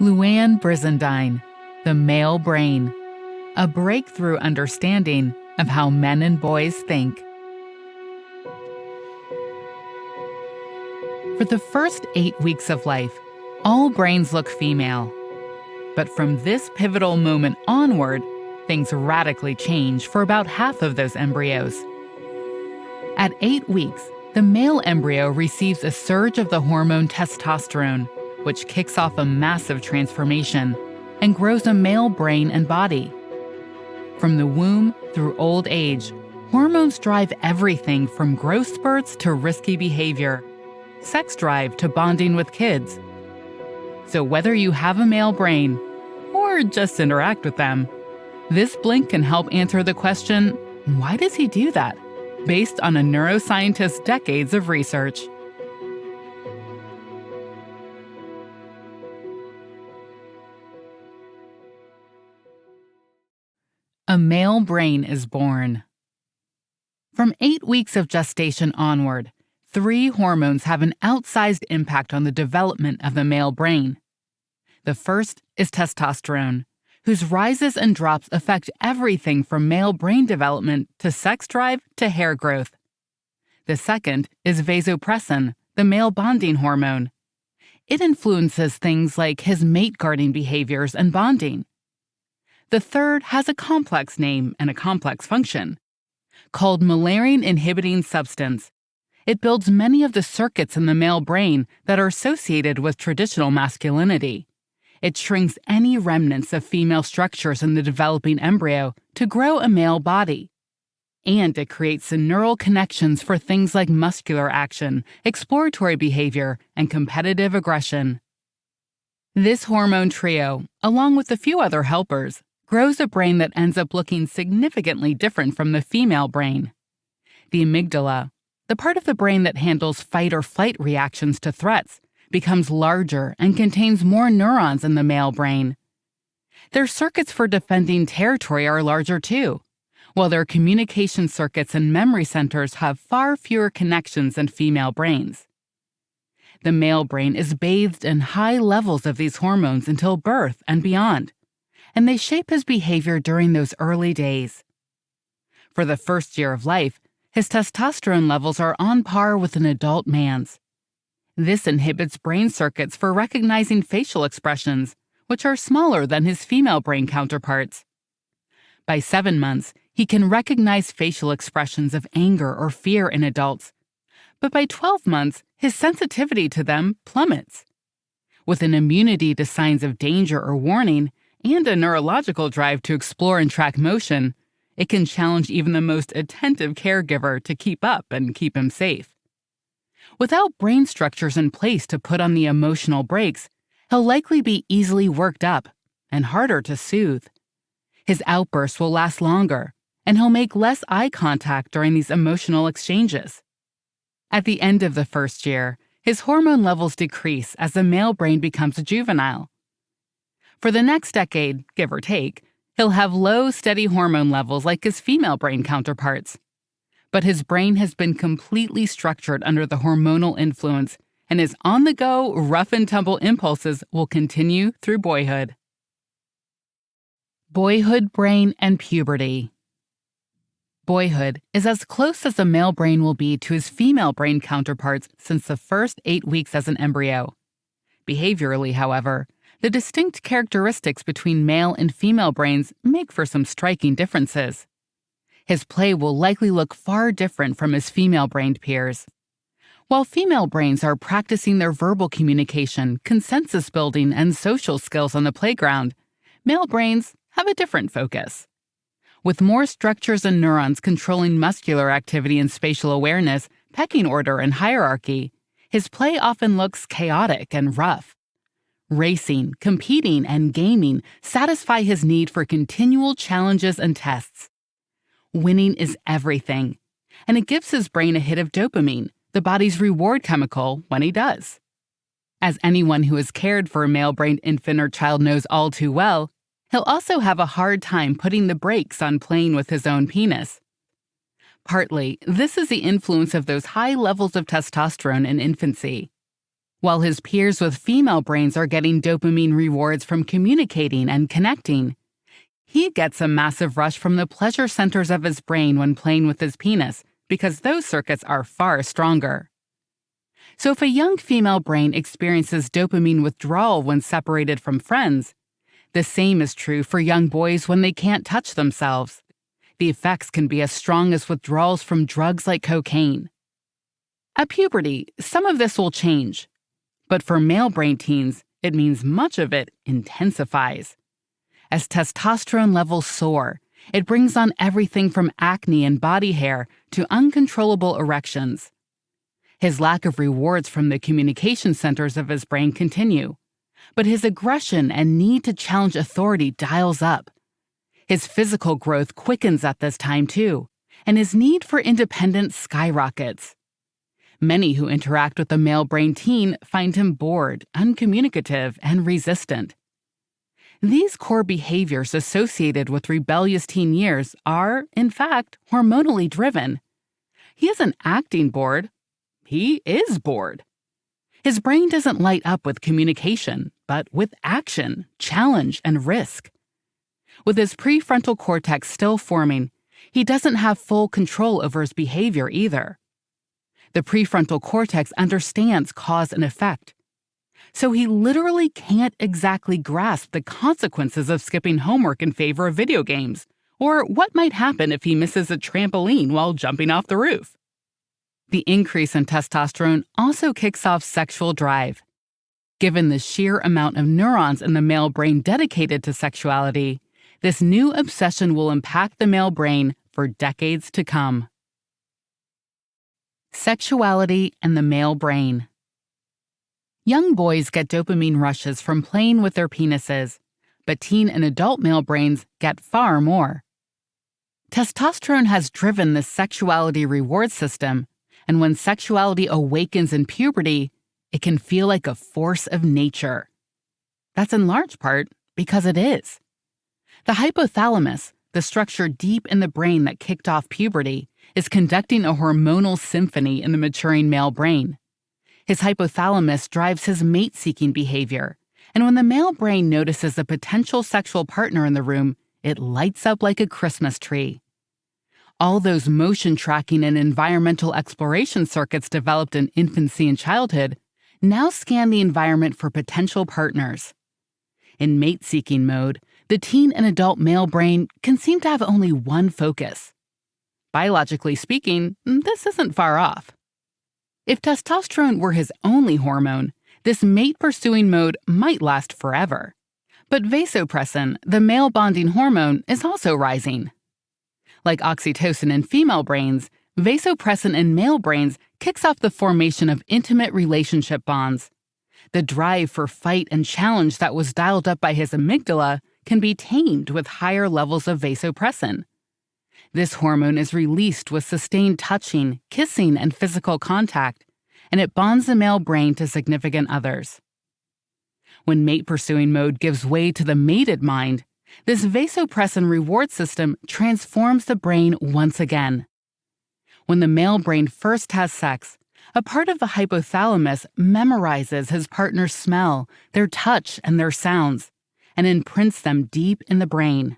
Luann Brizendine, The Male Brain, a breakthrough understanding of how men and boys think. For the first 8 weeks of life, all brains look female. But from this pivotal moment onward, things radically change for about half of those embryos. At 8 weeks, the male embryo receives a surge of the hormone testosterone, which kicks off a massive transformation and grows a male brain and body. From the womb through old age, hormones drive everything from growth spurts to risky behavior, sex drive to bonding with kids. So whether you have a male brain or just interact with them, this blink can help answer the question, why does he do that? Based on a neuroscientist's decades of research. A male brain is born. From 8 weeks of gestation onward, 3 hormones have an outsized impact on the development of the male brain. The first is testosterone, whose rises and drops affect everything from male brain development to sex drive to hair growth. The second is vasopressin, the male bonding hormone. It influences things like his mate guarding behaviors and bonding. The third has a complex name and a complex function. Called Müllerian-inhibiting substance, it builds many of the circuits in the male brain that are associated with traditional masculinity. It shrinks any remnants of female structures in the developing embryo to grow a male body. And it creates the neural connections for things like muscular action, exploratory behavior, and competitive aggression. This hormone trio, along with a few other helpers, grows a brain that ends up looking significantly different from the female brain. The amygdala, the part of the brain that handles fight or flight reactions to threats, becomes larger and contains more neurons in the male brain. Their circuits for defending territory are larger too, while their communication circuits and memory centers have far fewer connections than female brains. The male brain is bathed in high levels of these hormones until birth and beyond, and they shape his behavior during those early days. For the first year of life, his testosterone levels are on par with an adult man's. This inhibits brain circuits for recognizing facial expressions, which are smaller than his female brain counterparts. By 7 months, he can recognize facial expressions of anger or fear in adults, but by 12 months, his sensitivity to them plummets. With an immunity to signs of danger or warning, and a neurological drive to explore and track motion, it can challenge even the most attentive caregiver to keep up and keep him safe. Without brain structures in place to put on the emotional brakes, he'll likely be easily worked up and harder to soothe. His outbursts will last longer, and he'll make less eye contact during these emotional exchanges. At the end of the first year, his hormone levels decrease as the male brain becomes a juvenile. For the next decade, give or take, he'll have low, steady hormone levels like his female brain counterparts. But his brain has been completely structured under the hormonal influence, and his on-the-go, rough-and-tumble impulses will continue through boyhood. Boyhood brain and puberty. Boyhood is as close as a male brain will be to his female brain counterparts since the first 8 weeks as an embryo. Behaviorally, however, the distinct characteristics between male and female brains make for some striking differences. His play will likely look far different from his female-brained peers. While female brains are practicing their verbal communication, consensus building, and social skills on the playground, male brains have a different focus. With more structures and neurons controlling muscular activity and spatial awareness, pecking order, and hierarchy, his play often looks chaotic and rough. Racing, competing, and gaming satisfy his need for continual challenges and tests. Winning is everything, and it gives his brain a hit of dopamine, the body's reward chemical, when he does. As anyone who has cared for a male-brained infant or child knows all too well, he'll also have a hard time putting the brakes on playing with his own penis. Partly, this is the influence of those high levels of testosterone in infancy. While his peers with female brains are getting dopamine rewards from communicating and connecting, he gets a massive rush from the pleasure centers of his brain when playing with his penis because those circuits are far stronger. So if a young female brain experiences dopamine withdrawal when separated from friends, the same is true for young boys when they can't touch themselves. The effects can be as strong as withdrawals from drugs like cocaine. At puberty, some of this will change. But for male brain teens, it means much of it intensifies. As testosterone levels soar, it brings on everything from acne and body hair to uncontrollable erections. His lack of rewards from the communication centers of his brain continue, but his aggression and need to challenge authority dials up. His physical growth quickens at this time too, and his need for independence skyrockets. Many who interact with a male brain teen find him bored, uncommunicative, and resistant. These core behaviors associated with rebellious teen years are, in fact, hormonally driven. He isn't acting bored. He is bored. His brain doesn't light up with communication, but with action, challenge, and risk. With his prefrontal cortex still forming, he doesn't have full control over his behavior either. The prefrontal cortex understands cause and effect. So he literally can't exactly grasp the consequences of skipping homework in favor of video games, or what might happen if he misses a trampoline while jumping off the roof. The increase in testosterone also kicks off sexual drive. Given the sheer amount of neurons in the male brain dedicated to sexuality, this new obsession will impact the male brain for decades to come. Sexuality and the male brain. Young boys get dopamine rushes from playing with their penises, but teen and adult male brains get far more. Testosterone has driven the sexuality reward system, and when sexuality awakens in puberty, it can feel like a force of nature. That's in large part because it is. The hypothalamus, the structure deep in the brain that kicked off puberty, is conducting a hormonal symphony in the maturing male brain. His hypothalamus drives his mate-seeking behavior, and when the male brain notices a potential sexual partner in the room, it lights up like a Christmas tree. All those motion tracking and environmental exploration circuits developed in infancy and childhood now scan the environment for potential partners. In mate-seeking mode, the teen and adult male brain can seem to have only one focus. Biologically speaking, this isn't far off. If testosterone were his only hormone, this mate-pursuing mode might last forever. But vasopressin, the male bonding hormone, is also rising. Like oxytocin in female brains, vasopressin in male brains kicks off the formation of intimate relationship bonds. The drive for fight and challenge that was dialed up by his amygdala can be tamed with higher levels of vasopressin. This hormone is released with sustained touching, kissing, and physical contact, and it bonds the male brain to significant others. When mate-pursuing mode gives way to the mated mind, this vasopressin reward system transforms the brain once again. When the male brain first has sex, a part of the hypothalamus memorizes his partner's smell, their touch, and their sounds, and imprints them deep in the brain.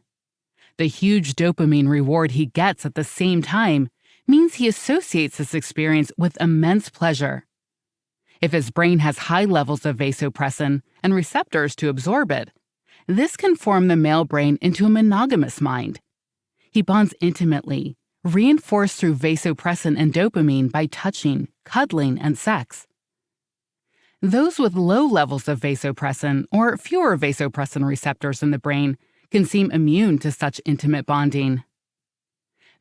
The huge dopamine reward he gets at the same time means he associates this experience with immense pleasure. If his brain has high levels of vasopressin and receptors to absorb it, this can form the male brain into a monogamous mind. He bonds intimately, reinforced through vasopressin and dopamine by touching, cuddling, and sex. Those with low levels of vasopressin or fewer vasopressin receptors in the brain can seem immune to such intimate bonding.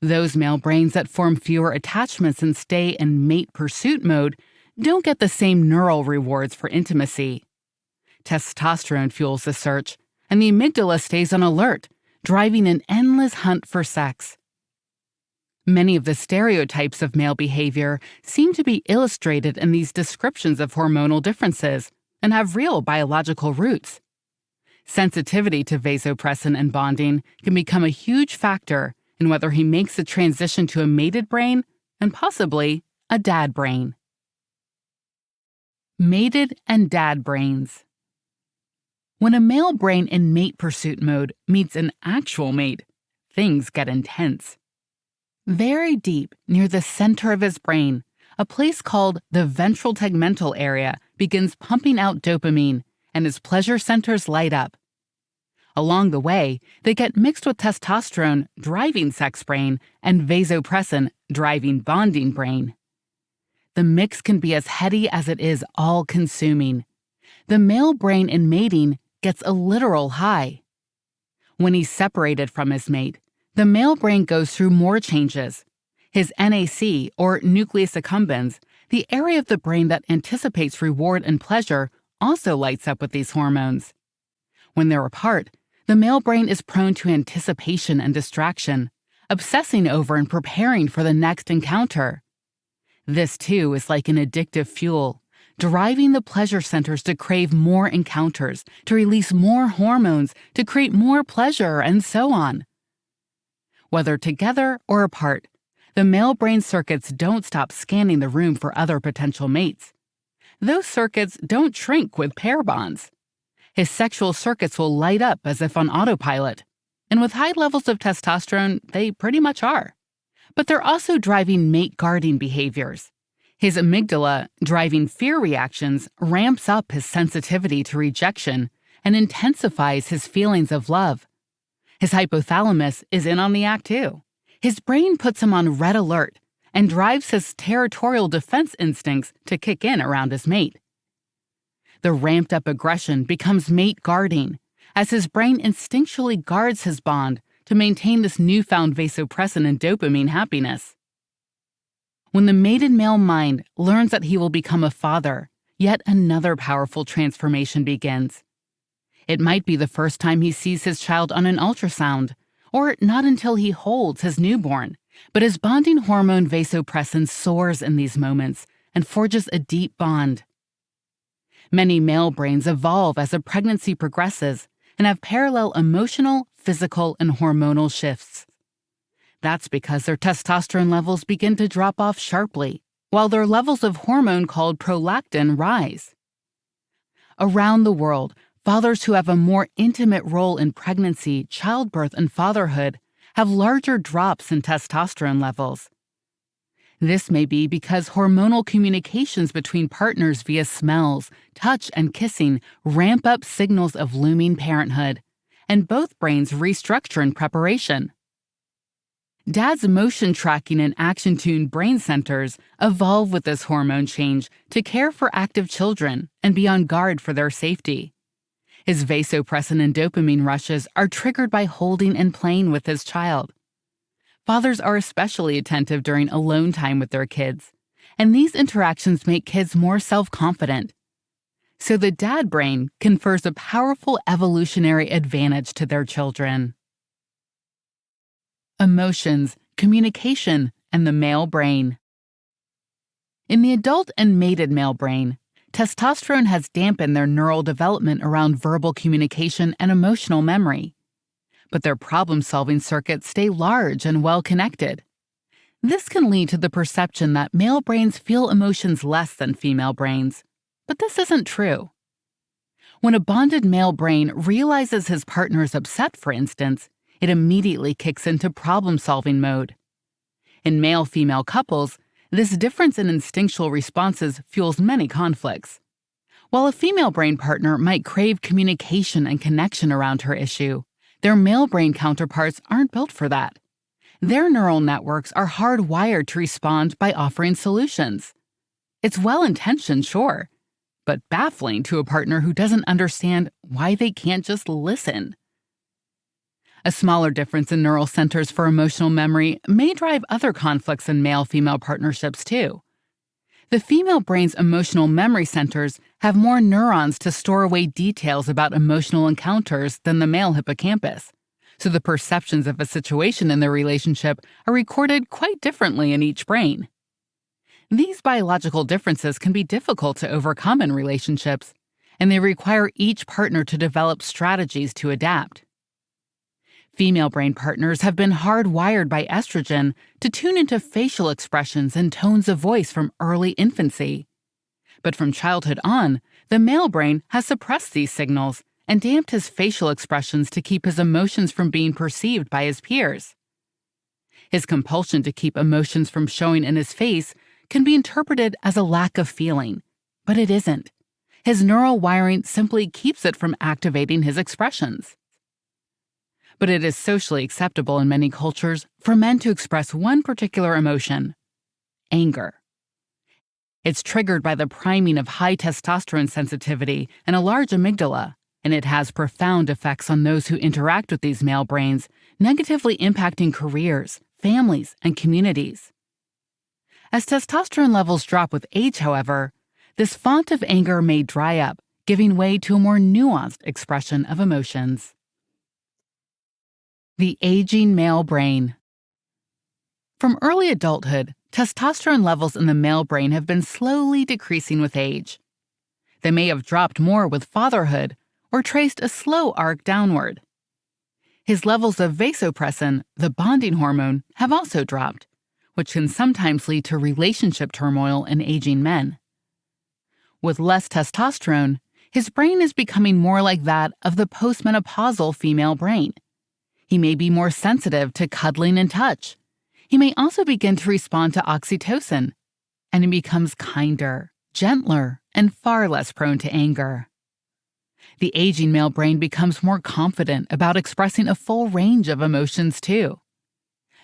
Those male brains that form fewer attachments and stay in mate pursuit mode don't get the same neural rewards for intimacy. Testosterone fuels the search, and the amygdala stays on alert, driving an endless hunt for sex. Many of the stereotypes of male behavior seem to be illustrated in these descriptions of hormonal differences and have real biological roots. Sensitivity to vasopressin and bonding can become a huge factor in whether he makes the transition to a mated brain and possibly a dad brain. Mated and dad brains. When a male brain in mate pursuit mode meets an actual mate, things get intense. Very deep near the center of his brain, a place called the ventral tegmental area begins pumping out dopamine, and his pleasure centers light up. Along the way, they get mixed with testosterone, driving sex brain, and vasopressin, driving bonding brain. The mix can be as heady as it is all-consuming. The male brain in mating gets a literal high. When he's separated from his mate, the male brain goes through more changes. His NAC, or nucleus accumbens, the area of the brain that anticipates reward and pleasure, also lights up with these hormones. When they're apart, the male brain is prone to anticipation and distraction, obsessing over and preparing for the next encounter. This, too, is like an addictive fuel, driving the pleasure centers to crave more encounters, to release more hormones, to create more pleasure, and so on. Whether together or apart, the male brain circuits don't stop scanning the room for other potential mates. Those circuits don't shrink with pair bonds. His sexual circuits will light up as if on autopilot, and with high levels of testosterone, they pretty much are. But they're also driving mate-guarding behaviors. His amygdala, driving fear reactions, ramps up his sensitivity to rejection and intensifies his feelings of love. His hypothalamus is in on the act too. His brain puts him on red alert and drives his territorial defense instincts to kick in around his mate. The ramped-up aggression becomes mate-guarding, as his brain instinctually guards his bond to maintain this newfound vasopressin and dopamine happiness. When the mated male mind learns that he will become a father, yet another powerful transformation begins. It might be the first time he sees his child on an ultrasound, or not until he holds his newborn, but his bonding hormone vasopressin soars in these moments and forges a deep bond. Many male brains evolve as a pregnancy progresses and have parallel emotional, physical, and hormonal shifts. That's because their testosterone levels begin to drop off sharply, while their levels of hormone called prolactin rise. Around the world, fathers who have a more intimate role in pregnancy, childbirth, and fatherhood have larger drops in testosterone levels. This may be because hormonal communications between partners via smells, touch, and kissing ramp up signals of looming parenthood, and both brains restructure in preparation. Dad's motion tracking and action-tuned brain centers evolve with this hormone change to care for active children and be on guard for their safety. His vasopressin and dopamine rushes are triggered by holding and playing with his child. Fathers are especially attentive during alone time with their kids, and these interactions make kids more self-confident. So the dad brain confers a powerful evolutionary advantage to their children. Emotions, communication, and the male brain. In the adult and mated male brain, testosterone has dampened their neural development around verbal communication and emotional memory. But their problem-solving circuits stay large and well-connected. This can lead to the perception that male brains feel emotions less than female brains, but this isn't true. When a bonded male brain realizes his partner is upset, for instance, it immediately kicks into problem-solving mode. In male-female couples, this difference in instinctual responses fuels many conflicts. While a female brain partner might crave communication and connection around her issue, their male brain counterparts aren't built for that. Their neural networks are hardwired to respond by offering solutions. It's well-intentioned, sure, but baffling to a partner who doesn't understand why they can't just listen. A smaller difference in neural centers for emotional memory may drive other conflicts in male-female partnerships too. The female brain's emotional memory centers have more neurons to store away details about emotional encounters than the male hippocampus, so the perceptions of a situation in their relationship are recorded quite differently in each brain. These biological differences can be difficult to overcome in relationships, and they require each partner to develop strategies to adapt. Female brain partners have been hardwired by estrogen to tune into facial expressions and tones of voice from early infancy. But from childhood on, the male brain has suppressed these signals and damped his facial expressions to keep his emotions from being perceived by his peers. His compulsion to keep emotions from showing in his face can be interpreted as a lack of feeling, but it isn't. His neural wiring simply keeps it from activating his expressions. But it is socially acceptable in many cultures for men to express one particular emotion: anger. It's triggered by the priming of high testosterone sensitivity and a large amygdala, and it has profound effects on those who interact with these male brains, negatively impacting careers, families, and communities. As testosterone levels drop with age, however, this font of anger may dry up, giving way to a more nuanced expression of emotions. The aging male brain. From early adulthood, testosterone levels in the male brain have been slowly decreasing with age. They may have dropped more with fatherhood or traced a slow arc downward. His levels of vasopressin, the bonding hormone, have also dropped, which can sometimes lead to relationship turmoil in aging men. With less testosterone, his brain is becoming more like that of the postmenopausal female brain. He may be more sensitive to cuddling and touch. He may also begin to respond to oxytocin, and he becomes kinder, gentler, and far less prone to anger. The aging male brain becomes more confident about expressing a full range of emotions, too.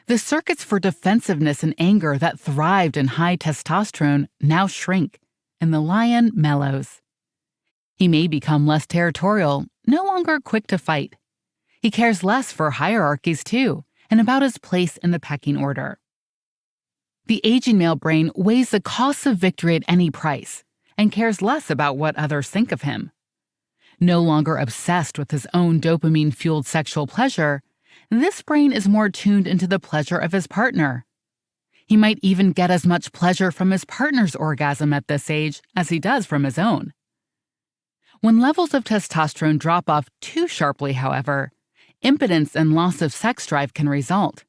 The circuits for defensiveness and anger that thrived in high testosterone now shrink, and the lion mellows. He may become less territorial, no longer quick to fight. He cares less for hierarchies, too, and about his place in the pecking order. The aging male brain weighs the costs of victory at any price and cares less about what others think of him. No longer obsessed with his own dopamine-fueled sexual pleasure, this brain is more tuned into the pleasure of his partner. He might even get as much pleasure from his partner's orgasm at this age as he does from his own. When levels of testosterone drop off too sharply, however, impotence and loss of sex drive can result.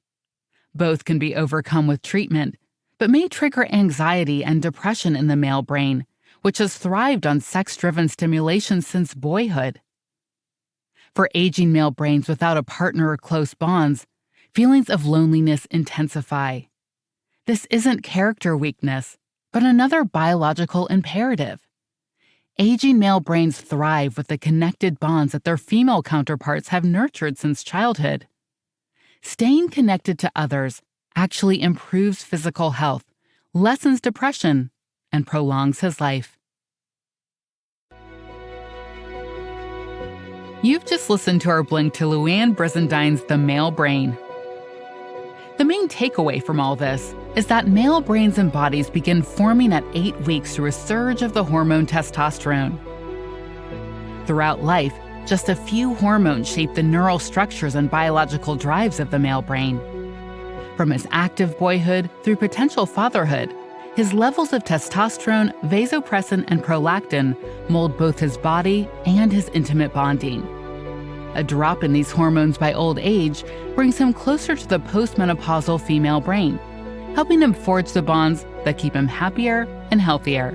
Both can be overcome with treatment, but may trigger anxiety and depression in the male brain, which has thrived on sex-driven stimulation since boyhood. For aging male brains without a partner or close bonds, feelings of loneliness intensify. This isn't character weakness, but another biological imperative. Aging male brains thrive with the connected bonds that their female counterparts have nurtured since childhood. Staying connected to others actually improves physical health, lessens depression, and prolongs his life. You've just listened to our blink to Louann Brisendine's The Male Brain. The main takeaway from all this is that male brains and bodies begin forming at 8 weeks through a surge of the hormone testosterone. Throughout life, just a few hormones shape the neural structures and biological drives of the male brain. From his active boyhood through potential fatherhood, his levels of testosterone, vasopressin, and prolactin mold both his body and his intimate bonding. A drop in these hormones by old age brings him closer to the postmenopausal female brain, helping him forge the bonds that keep him happier and healthier.